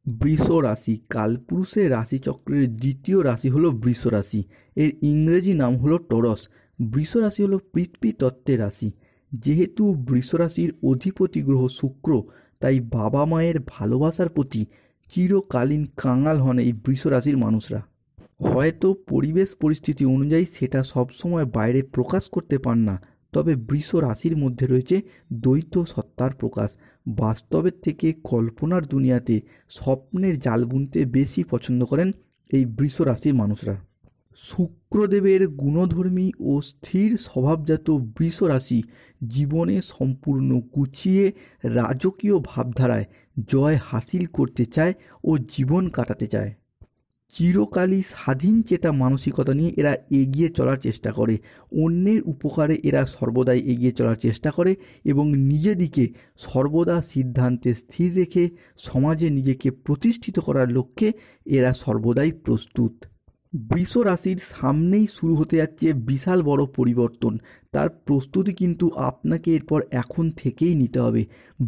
বৃষ রাশি কালপুরুষের রাশিচক্রের দ্বিতীয় রাশি হলো বৃষ রাশি। এর ইংরেজি নাম হলো টরস। বৃষ রাশি হলো পৃথ্বী তত্ত্বের রাশি। যেহেতু বৃষ রাশির অধিপতি গ্রহ শুক্র, তাই বাবা মায়ের ভালোবাসার প্রতি চিরকালীন কাঙাল হন এই বৃষ রাশির মানুষরা। হয়তো পরিবেশ পরিস্থিতি অনুযায়ী সেটা সবসময় বাইরে প্রকাশ করতে পান না, তবে বৃষ রাশির মধ্যে রয়েছে দ্বৈত সত্তার প্রকাশ। বাস্তবের থেকে কল্পনার দুনিয়াতে স্বপ্নের জাল বুনতে বেশি পছন্দ করেন এই বৃষ রাশির মানুষরা। শুক্রদেবের গুণধর্মী ও স্থির স্বভাবজাত বৃষ রাশি জীবনে সম্পূর্ণ গুছিয়ে রাজকীয় ভাবধারায় জয় হাসিল করতে চায় ও জীবন কাটাতে চায়। চিরকালই স্বাধীন চেতা মানসিকতা নিয়ে এরা এগিয়ে চলার চেষ্টা করে। অন্যের উপকারে এরা সর্বদাই এগিয়ে চলার চেষ্টা করে এবং নিজেদিকে সর্বদা সিদ্ধান্তে স্থির রেখে সমাজে নিজেকে প্রতিষ্ঠিত করার লক্ষ্যে এরা সর্বদাই প্রস্তুত। বৃষ রাশির সামনেই শুরু হতে যাচ্ছে বিশাল বড় পরিবর্তন। তার প্রস্তুতি কিন্তু আপনাকে এরপর এখন থেকেই নিতে হবে।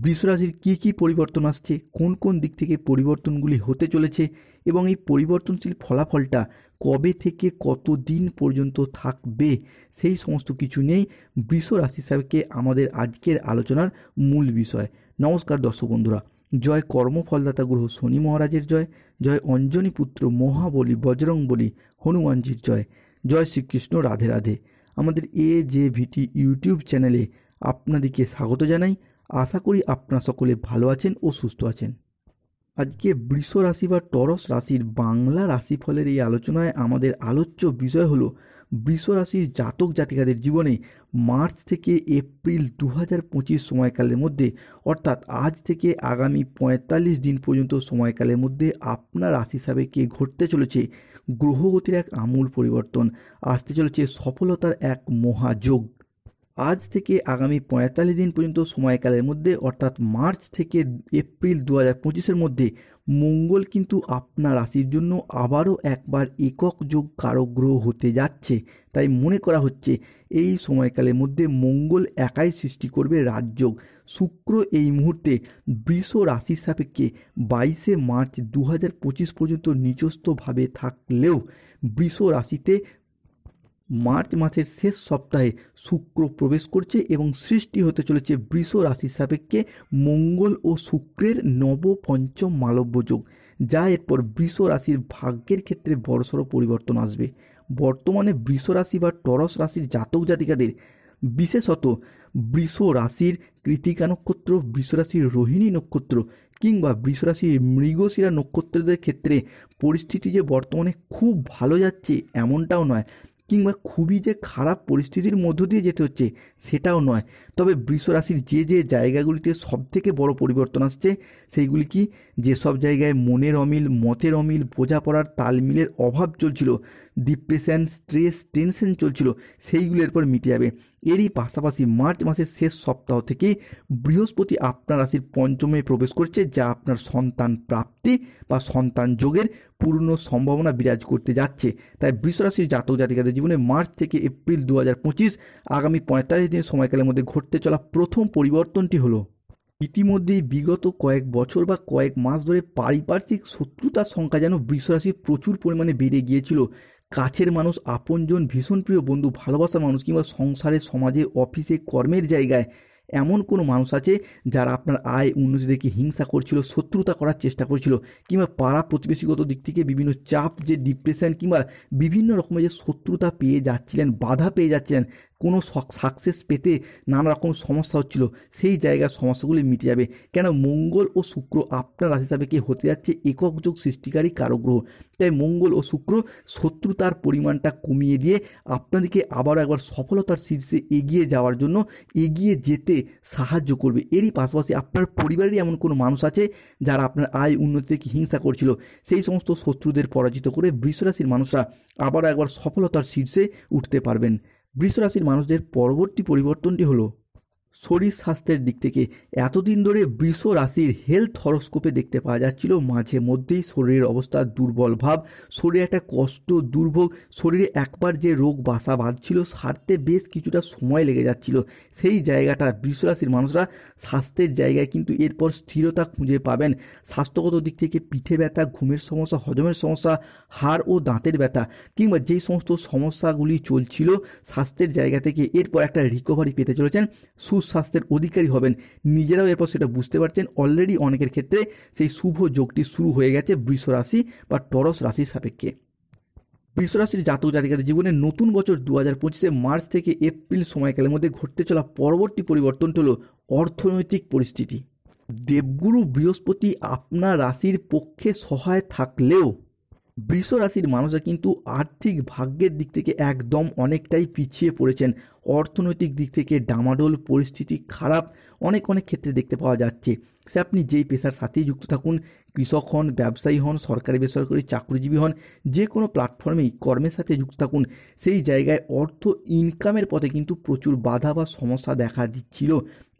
বৃষ রাশির কী কী পরিবর্তন আসছে, কোন কোন দিক থেকে পরিবর্তনগুলি হতে চলেছে এবং এই পরিবর্তনশীল ফলাফলটা কবে থেকে কত দিন পর্যন্ত থাকবে, সেই সমস্ত কিছু নিয়েই বৃষ রাশি হিসাবে আমাদের আজকের আলোচনার মূল বিষয়। নমস্কার দর্শক বন্ধুরা, জয় কর্মফলদাতা গ্রহ শনি মহারাজের জয়, জয় অঞ্জনী পুত্র মহাবলী বজরংবলী হনুমানজির জয়, জয় শ্রীকৃষ্ণ, রাধে রাধে। আমাদের AJVT ইউটিউব চ্যানেলে আপনাদেরকে স্বাগত জানাই। আশা করি আপনারা সকলে ভালো আছেন ও সুস্থ আছেন। আজকে বৃষ রাশি বা টরস রাশির বাংলা রাশিফলের এই আলোচনায় আমাদের আলোচ্য বিষয় হলো বৃষ রাশির জাতক জাতিকাদের জীবনে মার্চ থেকে এপ্রিল 2025 সময়কালের মধ্যে, অর্থাৎ আজ থেকে আগামী 45 দিন পর্যন্ত সময়কালের মধ্যে আপনার রাশি হিসাবে ঘটতে চলেছে গ্রহগতির এক আমূল পরিবর্তন। আসতে চলেছে সফলতার এক মহাযোগ। আজ থেকে আগামী 45 দিন পর্যন্ত সময়কালের মধ্যে, অর্থাৎ মার্চ থেকে এপ্রিল 2025-এর মধ্যে মঙ্গল কিন্তু আপনার রাশির জন্য আবারও একবার একক যোগ কারক গ্রহ হতে যাচ্ছে। তাই মনে করা হচ্ছে এই সময়কালের মধ্যে মঙ্গল একাই সৃষ্টি করবে রাজযোগ। শুক্র এই মুহূর্তে বৃষ রাশির সাপেক্ষে 22শে মার্চ 2025 পর্যন্ত নিজস্থভাবে থাকলেও বৃষ রাশিতে মার্চ মাসের শেষ সপ্তাহে শুক্র প্রবেশ করছে এবং সৃষ্টি হতে চলেছে বৃষ রাশির সাপেক্ষে মঙ্গল ও শুক্রের নবপঞ্চম মালব্য যোগ, যা এরপর বৃষ রাশির ভাগ্যের ক্ষেত্রে বড়সড় পরিবর্তন আসবে। বর্তমানে বৃষ রাশি বা টরস রাশির জাতক জাতিকাদের, বিশেষত বৃষ রাশির কৃতিকা নক্ষত্র, বৃষ রাশির রোহিণী নক্ষত্র কিংবা বৃষ রাশির মৃগশিরা নক্ষত্রদের ক্ষেত্রে পরিস্থিতি যে বর্তমানে খুব ভালো যাচ্ছে এমনটাও নয়, কিংবা খুবই যে খারাপ পরিস্থিতির মধ্য দিয়ে যেতে হচ্ছে সেটাও নয়। তবে বৃষ রাশির যে যে জায়গাগুলিতে সবথেকে বড় পরিবর্তন আসছে সেইগুলি কি, যেসব জায়গায় মনের অমিল, মতের অমিল, বোঝাপড়ার তালমিলের অভাব চলছিল, ডিপ্রেশন, স্ট্রেস, টেনশন চলছিল, সেইগুলো এরপর মিটে যাবে। এরই পাশাপাশি মার্চ মাসের শেষ সপ্তাহ থেকেই বৃহস্পতি আপনার রাশির পঞ্চমে প্রবেশ করছে, যা আপনার সন্তান প্রাপ্তি বা সন্তান যোগের পূর্ণ সম্ভাবনা বিরাজ করতে যাচ্ছে। তাই বৃষ রাশির জাতক জাতিকাদের জীবনে মার্চ থেকে এপ্রিল 2025 আগামী 45 দিনের সময়কালের মধ্যে ঘটতে চলা প্রথম পরিবর্তনটি হলো, ইতিমধ্যেই বিগত কয়েক বছর বা কয়েক মাস ধরে পারিপার্শ্বিক শত্রুতার সংখ্যা যেন বৃষ রাশির প্রচুর পরিমাণে বেড়ে গিয়েছিল। কাছের মানুষ, আপনজন, ভীষণ প্রিয় বন্ধু, ভালোবাসার মানুষ কিংবা সংসারে, সমাজে, অফিসে, কর্মের জায়গায় এমন কোনো মানুষ আছে যারা আপনার আয় উন্নতি দেখে হিংসা করছিল, শত্রুতা করার চেষ্টা করছিল, কিংবা পাড়া প্রতিবেশীগত দিক থেকে বিভিন্ন চাপ, যে ডিপ্রেশন কিংবা বিভিন্ন রকমের যে শত্রুতা পেয়ে যাচ্ছিলেন, বাধা পেয়ে যাচ্ছিলেন, কোনো সাকসেস পেতে নানা রকম সমস্যা হচ্ছিল, সেই জায়গার সমস্যাগুলি মিটে যাবে। কেন, মঙ্গল ও শুক্র আপনার রাশি হিসাবে হতে যাচ্ছে একক যোগ সৃষ্টিকারী কারক গ্রহ। তাই মঙ্গল ও শুক্র শত্রুতার পরিমাণটা কমিয়ে দিয়ে আপনাদেরকে আবারও একবার সফলতার শীর্ষে এগিয়ে যাওয়ার জন্য এগিয়ে যেতে সাহায্য করবে। এরই পাশাপাশি আপনার পরিবারেরই এমন কোনো মানুষ আছে যারা আপনার আয় উন্নতি থেকে হিংসা করছিল, সেই সমস্ত শত্রুদের পরাজিত করে বৃষ রাশির মানুষরা আবারও একবার সফলতার শীর্ষে উঠতে পারবেন। বৃষ রাশির মানুষদের পরবর্তী পরিবর্তনটি হলো শরীর স্বাস্থ্যের দিক থেকে এতদিন ধরে বৃষ রাশির হেলথ হরোস্কোপে দেখতে পাওয়া যাচ্ছিল মাঝে মধ্যেই শরীরের অবস্থা দুর্বল ভাব, শরীরে একটা কষ্ট, দুর্ভোগ, শরীরে একবার যে রোগ বাসা বাঁধছিল সারতে বেশ কিছুটা সময় লেগে যাচ্ছিল। সেই জায়গাটা বৃষ রাশির মানুষরা স্বাস্থ্যের জায়গায় কিন্তু এরপর স্থিরতা খুঁজে পাবেন। স্বাস্থ্যগত দিক থেকে পিঠে ব্যথা, ঘুমের সমস্যা, হজমের সমস্যা, হাড় ও দাঁতের ব্যথা কিংবা যেই সমস্ত সমস্যাগুলি চলছিল স্বাস্থ্যের জায়গা থেকে এরপর একটা রিকভারি পেতে চলেছেন, সুস্বাস্থ্যের অধিকারী হবেন। নিজেরাও এরপর সেটা বুঝতে পারছেন। অলরেডি অনেকের ক্ষেত্রে সেই শুভ যোগটি শুরু হয়ে গেছে বৃষ রাশি বা টরস রাশির সাপেক্ষে। বৃষ রাশির জাতক জাতিকাদের জীবনে নতুন বছর 2025 মার্চ থেকে এপ্রিল সময়কালের মধ্যে ঘটতে চলা পরবর্তী পরিবর্তনটি হলো অর্থনৈতিক পরিস্থিতি। দেবগুরু বৃহস্পতি আপনার রাশির পক্ষে সহায় থাকলেও বৃষ রাশির মানুষরা কিন্তু আর্থিক ভাগ্যের দিক থেকে একদম অনেকটাই পিছিয়ে পড়েছেন। অর্থনৈতিক দিক থেকে ডামাডোল, পরিস্থিতি খারাপ অনেক ক্ষেত্রে দেখতে পাওয়া যাচ্ছে। সে আপনি যেই পেশার সাথেই যুক্ত থাকুন, কৃষক হন, ব্যবসায়ী হন, সরকারি বেসরকারি চাকরিজীবী হন, যে কোনো প্ল্যাটফর্মেই কর্মের সাথে যুক্ত থাকুন, সেই জায়গায় অর্থ ইনকামের পথে কিন্তু প্রচুর বাধা বা সমস্যা দেখা দিচ্ছিল।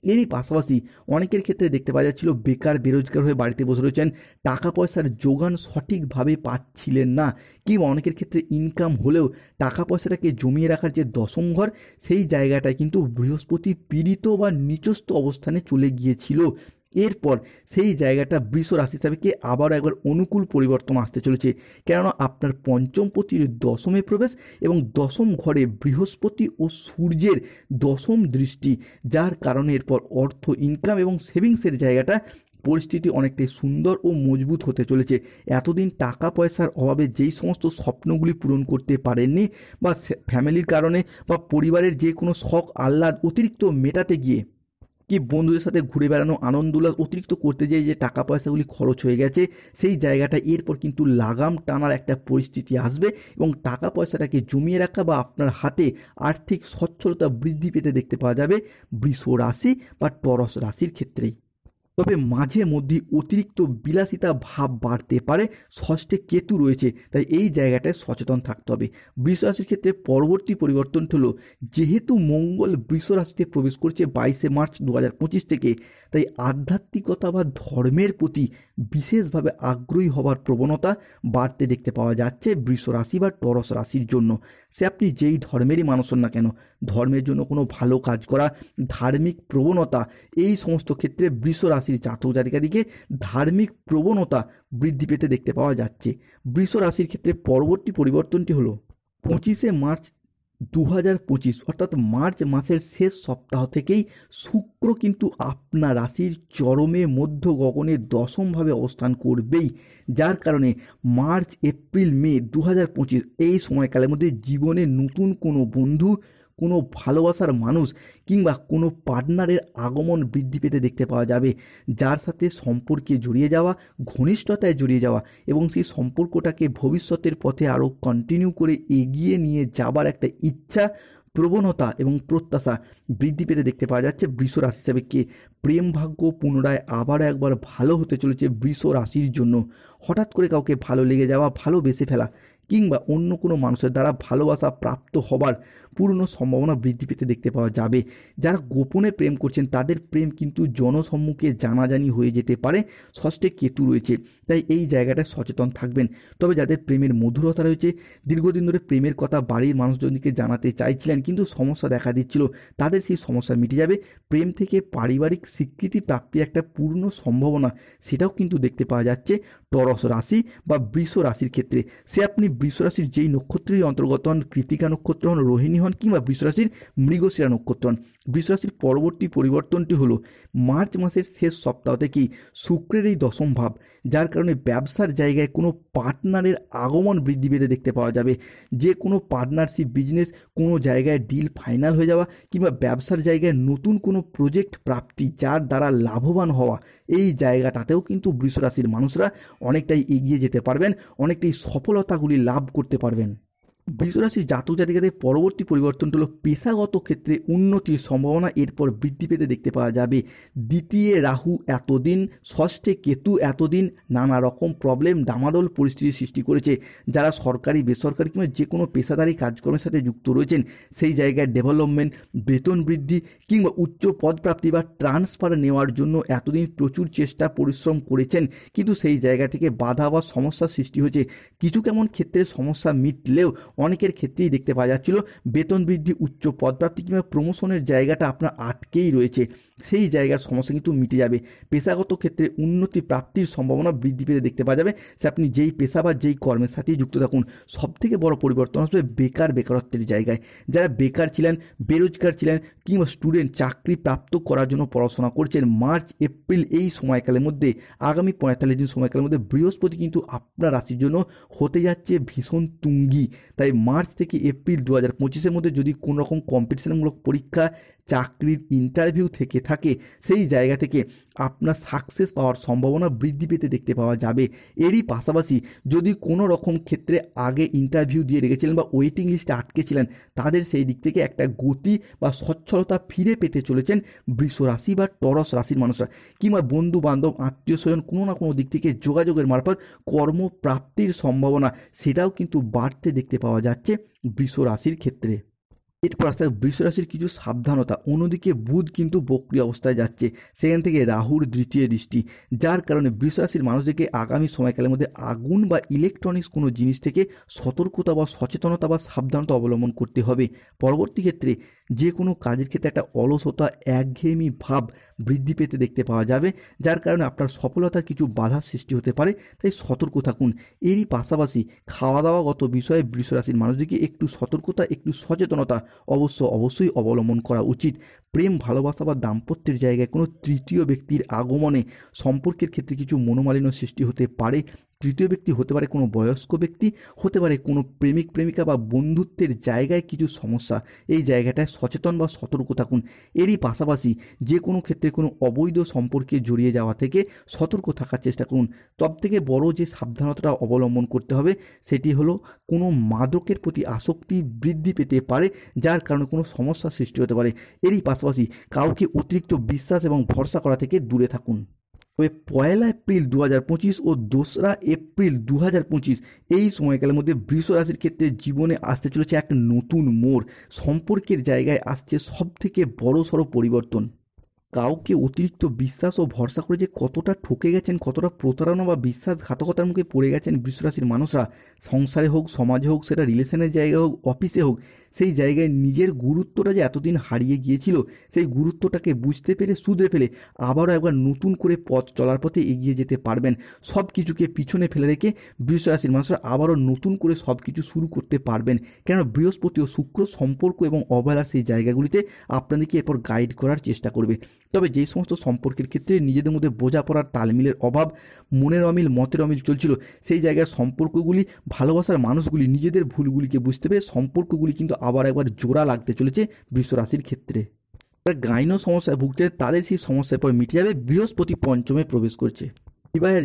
এরই পাশাপাশি অনেকের ক্ষেত্রে দেখতে পাওয়া যাচ্ছিল বেকার বেরোজগার হয়ে বাড়িতে বসে রয়েছেন, টাকা পয়সার যোগান সঠিকভাবে পাচ্ছিলেন না, কিংবা অনেকের ক্ষেত্রে ইনকাম হলেও টাকা পয়সাটাকে জমিয়ে রাখার যে দশম ঘর সেই জায়গাটায় কিন্তু বৃহস্পতি পীড়িত বা নিচস্থ অবস্থানে চলে গিয়েছিল। এরপর সেই জায়গাটা বৃষ রাশি সাপেক্ষে আবারও একবার অনুকূল পরিবর্তন আসতে চলেছে, কেননা আপনার পঞ্চমপতির দশমে প্রবেশ এবং দশম ঘরে বৃহস্পতি ও সূর্যের দশম দৃষ্টি, যার কারণে এরপর অর্থ ইনকাম এবং সেভিংসের জায়গাটা পরিস্থিতি অনেকটাই সুন্দর ও মজবুত হতে চলেছে। এতদিন টাকা পয়সার অভাবে যেই সমস্ত স্বপ্নগুলি পূরণ করতে পারেননি বা ফ্যামিলির কারণে বা পরিবারের যে কোনো শখ আহ্লাদ অতিরিক্ত মেটাতে গিয়ে কি বন্ধুদের সাথে ঘুরে বেড়ানো, আনন্দ উল্লাস অতিরিক্ত করতে যেয়ে যে টাকা পয়সাগুলি খরচ হয়ে গেছে, সেই জায়গাটা এরপর কিন্তু লাগাম টানার একটা পরিস্থিতি আসবে এবং টাকা পয়সাটাকে জমিয়ে রাখা বা আপনার হাতে আর্থিক সচ্ছলতা বৃদ্ধি পেতে দেখতে পাওয়া যাবে বৃষ রাশি বা টরস রাশির ক্ষেত্রেই। তবে মাঝে মধ্যে অতিরিক্ত বিলাসিতা ভাব বাড়তে পারে। ষষ্ঠে কেতু রয়েছে, তাই এই জায়গাটায় সচেতন থাকতে হবে। বৃষ রাশির ক্ষেত্রে পরবর্তী পরিবর্তনটি হলো, যেহেতু মঙ্গল বৃষ রাশিতে প্রবেশ করছে 22 মার্চ 2025 থেকে, তাই আধ্যাত্মিকতা বা ধর্মের প্রতি বিশেষভাবে আগ্রহী হবার প্রবণতা বাড়তে দেখতে পাওয়া যাচ্ছে বৃষ রাশি বা টরস রাশির জন্য। সে আপনি যেই ধর্মেরই মানুষ হন না কেন, ধর্মের জন্য কোনো ভালো কাজ করা, ধার্মিক প্রবণতা, এই সমস্ত ক্ষেত্রে বৃষ রাশির জাতক জাতিকাদিকে ধার্মিক প্রবণতা বৃদ্ধি পেতে দেখতে পাওয়া যাচ্ছে। বৃষ রাশির ক্ষেত্রে পরবর্তী পরিবর্তনটি হলো 25 মার্চ 2025 অর্থাৎ মার্চ মাসের শেষ সপ্তাহ থেকেই শুক্র কিন্তু আপনার রাশির চরমে মধ্য গগনে দশমভাবে অবস্থান করবেই, যার কারণে মার্চ এপ্রিল মে 2025 এই সময়কালের মধ্যে জীবনে নতুন কোনো বন্ধু, কোনো ভালোবাসার মানুষ কিংবা কোনো পার্টনারের আগমন বৃদ্ধি পেতে দেখতে পাওয়া যাবে, যার সাথে সম্পর্কে জড়িয়ে যাওয়া, ঘনিষ্ঠতায় জড়িয়ে যাওয়া এবং সেই সম্পর্কটাকে ভবিষ্যতের পথে আরও কন্টিনিউ করে এগিয়ে নিয়ে যাবার একটা ইচ্ছা, প্রবণতা এবং প্রত্যাশা বৃদ্ধি পেতে দেখতে পাওয়া যাচ্ছে বৃষ রাশি হিসাবে। কে প্রেম ভাগ্য পুনরায় আবার একবার ভালো হতে চলেছে বৃষ রাশির জন্য। হঠাৎ করে কাউকে ভালো লেগে যাওয়া, ভালোবেসে ফেলা কিংবা অন্য কোনো মানুষের দ্বারা ভালোবাসা প্রাপ্ত হবার পূর্ণ সম্ভাবনা বৃদ্ধি পেতে দেখতে পাওয়া যাবে। যারা গোপনে প্রেম করছেন তাদের প্রেম কিন্তু জনসম্মুখে জানাজানি হয়ে যেতে পারে। ষষ্ঠে কেতু রয়েছে, তাই এই জায়গাটায় সচেতন থাকবেন। তবে যাদের প্রেমের মধুরতা রয়েছে, দীর্ঘদিন ধরে প্রেমের কথা বাড়ির মানুষজনকে জানাতে চাইছিলেন কিন্তু সমস্যা দেখা দিচ্ছিল, তাদের সেই সমস্যা মিটে যাবে। প্রেম থেকে পারিবারিক স্বীকৃতি প্রাপ্তির একটা পূর্ণ সম্ভাবনা সেটাও কিন্তু দেখতে পাওয়া যাচ্ছে টরস রাশি বা বৃষ রাশির ক্ষেত্রে। সে আপনি বৃষ রাশির যেই নক্ষত্রের অন্তর্গত হন, কৃতিকা নক্ষত্র হন, রোহিণী হন কিংবা বৃষ রাশির মৃগশিরা নক্ষত্র হন, বৃষ রাশির পরবর্তী পরিবর্তনটি হলো মার্চ মাসের শেষ সপ্তাহ থেকেই শুক্রের এই দশম ভাব, যার কারণে ব্যবসার জায়গায় কোনো পার্টনারের আগমন বৃদ্ধি পেতে দেখতে পাওয়া যাবে। যে কোনো পার্টনারশিপ বিজনেস, কোনো জায়গায় ডিল ফাইনাল হয়ে যাওয়া কিংবা ব্যবসার জায়গায় নতুন কোনো প্রজেক্ট প্রাপ্তি, যার দ্বারা লাভবান হওয়া, এই জায়গাটাতেও কিন্তু বৃষ রাশির মানুষরা অনেকটাই এগিয়ে যেতে পারবেন, অনেকটাই সফলতাগুলি লাভ করতে পারবেন। বৃষরাশির জাতক জাতিকাদের পরবর্তী পরিবর্তনটা হলো পেশাগত ক্ষেত্রে উন্নতির সম্ভাবনা এরপর বৃদ্ধি পেতে দেখতে পাওয়া যাবে। দ্বিতীয় রাহু এতদিন, ষষ্ঠে কেতু এতদিন নানা রকম প্রবলেম ডামাডোল পরিস্থিতির সৃষ্টি করেছে। যারা সরকারি বেসরকারি কিংবা যে কোনো পেশাদারি কাজকর্মের সাথে যুক্ত রয়েছেন সেই জায়গায় ডেভেলপমেন্ট, বেতন বৃদ্ধি কিংবা উচ্চ পদপ্রাপ্তি বা ট্রান্সফার নেওয়ার জন্য এতদিন প্রচুর চেষ্টা পরিশ্রম করেছেন, কিন্তু সেই জায়গা থেকে বাধা বা সমস্যার সৃষ্টি হয়েছে। কিছু কেমন ক্ষেত্রে সমস্যা মিটলেও অনেকের ক্ষেত্রেই দেখতে পাওয়া যাচ্ছিল বেতন বৃদ্ধি, উচ্চ পদপ্রাপ্তি কিংবা প্রমোশনের জায়গাটা আপনার আটকেই রয়েছে। সেই জায়গার সমস্যা কিন্তু মিটে যাবে। পেশাগত ক্ষেত্রে উন্নতি প্রাপ্তির সম্ভাবনা বৃদ্ধি পেতে দেখতে পাওয়া যাবে। সে আপনি যেই পেশা বা যেই কর্মের সাথেই যুক্ত থাকুন। সবথেকে বড় পরিবর্তন আসবে বেকারত্বের জায়গায়। যারা বেকার ছিলেন, বেরোজগার ছিলেন কিংবা স্টুডেন্ট চাকরি প্রাপ্ত করার জন্য পড়াশোনা করছেন, মার্চ এপ্রিল এই সময়কালের মধ্যে, আগামী 45 দিন সময়কালের মধ্যে বৃহস্পতি কিন্তু আপনার রাশির জন্য হতে যাচ্ছে ভীষণ তুঙ্গি। তাই মার্চ থেকে এপ্রিল 2025-এর মধ্যে যদি কোনো রকম কম্পিটিশনমূলক পরীক্ষা, চাকরির ইন্টারভিউ থেকে থাকে, সেই জায়গা থেকে আপনার সাকসেস পাওয়ার সম্ভাবনা বৃদ্ধি পেতে দেখতে পাওয়া যাবে। এরই পাশাপাশি যদি কোনো রকম ক্ষেত্রে আগে ইন্টারভিউ দিয়ে রেখেছিলেন বা ওয়েটিং লিস্টে আটকে ছিলেন, তাদের সেই দিক থেকে একটা গতি বা সচ্ছলতা ফিরে পেতে চলেছেন বৃষ রাশি বা টরস রাশির মানুষরা। কিংবা বন্ধু বান্ধব, আত্মীয় স্বজন কোনো না কোনো দিক থেকে যোগাযোগের মারফত কর্মপ্রাপ্তির সম্ভাবনা সেটাও কিন্তু বাড়তে দেখতে পাওয়া যাচ্ছে বৃষ রাশির ক্ষেত্রে। এরপর আসতে বৃষ রাশির কিছু সাবধানতা। অন্যদিকে বুধ কিন্তু বক্রী অবস্থায় যাচ্ছে, সেখান থেকে রাহুর দ্বিতীয় দৃষ্টি, যার কারণে বৃষ রাশির মানুষদেরকে আগামী সময়কালের মধ্যে আগুন বা ইলেকট্রনিক্স কোনো জিনিস থেকে সতর্কতা বা সচেতনতা বা সাবধানতা অবলম্বন করতে হবে। পরবর্তী ক্ষেত্রে যে কোনো কাজের ক্ষেত্রে একটা অলসতা, একঘেয়েমি ভাব বৃদ্ধি পেতে দেখতে পাওয়া যাবে, যার কারণে আপনার সফলতার কিছু বাধার সৃষ্টি হতে পারে। তাই সতর্ক থাকুন। এরই পাশাপাশি খাওয়া দাওয়াগত বিষয়ে বৃষ রাশির মানুষদেরকে একটু সতর্কতা, একটু সচেতনতা অবশ্যই অবলম্বন করা উচিত। প্রেম, ভালোবাসা বা দাম্পত্যের জায়গায় কোনো তৃতীয় ব্যক্তির আগমনে সম্পর্কের ক্ষেত্রে কিছু মনোমালিন্য সৃষ্টি হতে পারে। তৃতীয় ব্যক্তি হতে পারে কোনো বয়স্ক ব্যক্তি, হতে পারে কোনো প্রেমিক প্রেমিকা বা বন্ধুত্বের জায়গায় কিছু সমস্যা। এই জায়গাটায় সচেতন বা সতর্ক থাকুন। এরই পাশাপাশি যে কোনো ক্ষেত্রে কোনো অবৈধ সম্পর্কে জড়িয়ে যাওয়া থেকে সতর্ক থাকার চেষ্টা করুন। সবথেকে বড় যে সাবধানতাটা অবলম্বন করতে হবে সেটি হলো কোনো মাদকের প্রতি আসক্তি বৃদ্ধি পেতে পারে, যার কারণে কোনো সমস্যার সৃষ্টি হতে পারে। এরই পাশাপাশি কাউকে অতিরিক্ত বিশ্বাস এবং ভরসা করা থেকে দূরে থাকুন। তবে 1 এপ্রিল 2025 ও 2 এপ্রিল 2025 এই সময়কালের মধ্যে বৃষ রাশির ক্ষেত্রে জীবনে আসতে চলেছে এক নতুন মোড়। সম্পর্কের জায়গায় আসছে সবথেকে বড়সড় পরিবর্তন। কাউকে অতিরিক্ত বিশ্বাস ও ভরসা করে যে কতটা ঠকে গেছেন, কতটা প্রতারণা বা বিশ্বাসঘাতকতার মুখে পড়ে গেছেন বৃষ রাশির মানুষরা, সংসারে হোক, সমাজে হোক, সেটা রিলেশনের জায়গায় হোক, অফিসে হোক, সেই জায়গায় নিজের গুরুত্বটা যে এতদিন হারিয়ে গিয়েছিল, সেই গুরুত্বটাকে বুঝতে পেরে শুধরে ফেলে আবারও একবার নতুন করে পথ চলার পথে এগিয়ে যেতে পারবেন। সব কিছুকে পিছনে ফেলে রেখে বৃষ রাশির মানুষরা আবারও নতুন করে সব কিছু শুরু করতে পারবেন। কেননা বৃহস্পতি ও শুক্র সম্পর্ক এবং অবহেলার সেই জায়গাগুলিতে আপনাদেরকে এরপর গাইড করার চেষ্টা করবে। তবে যেই সমস্ত সম্পর্কের ক্ষেত্রে নিজেদের মধ্যে বোঝাপড়ার তালমিলের অভাব, মনের অমিল, মতের অমিল চলছিল, সেই জায়গার সম্পর্কগুলি, ভালোবাসার মানুষগুলি নিজেদের ভুলগুলিকে বুঝতে পেরে সম্পর্কগুলি কিন্তু আবার একবার জোড়া লাগতে চলেছে বৃষ রাশির ক্ষেত্রে। যারা গাইনো সমস্যায় ভুগছে তাদের সেই সমস্যার পর মিটে যাবে। বৃহস্পতি পঞ্চমে প্রবেশ করছে। বিবাহের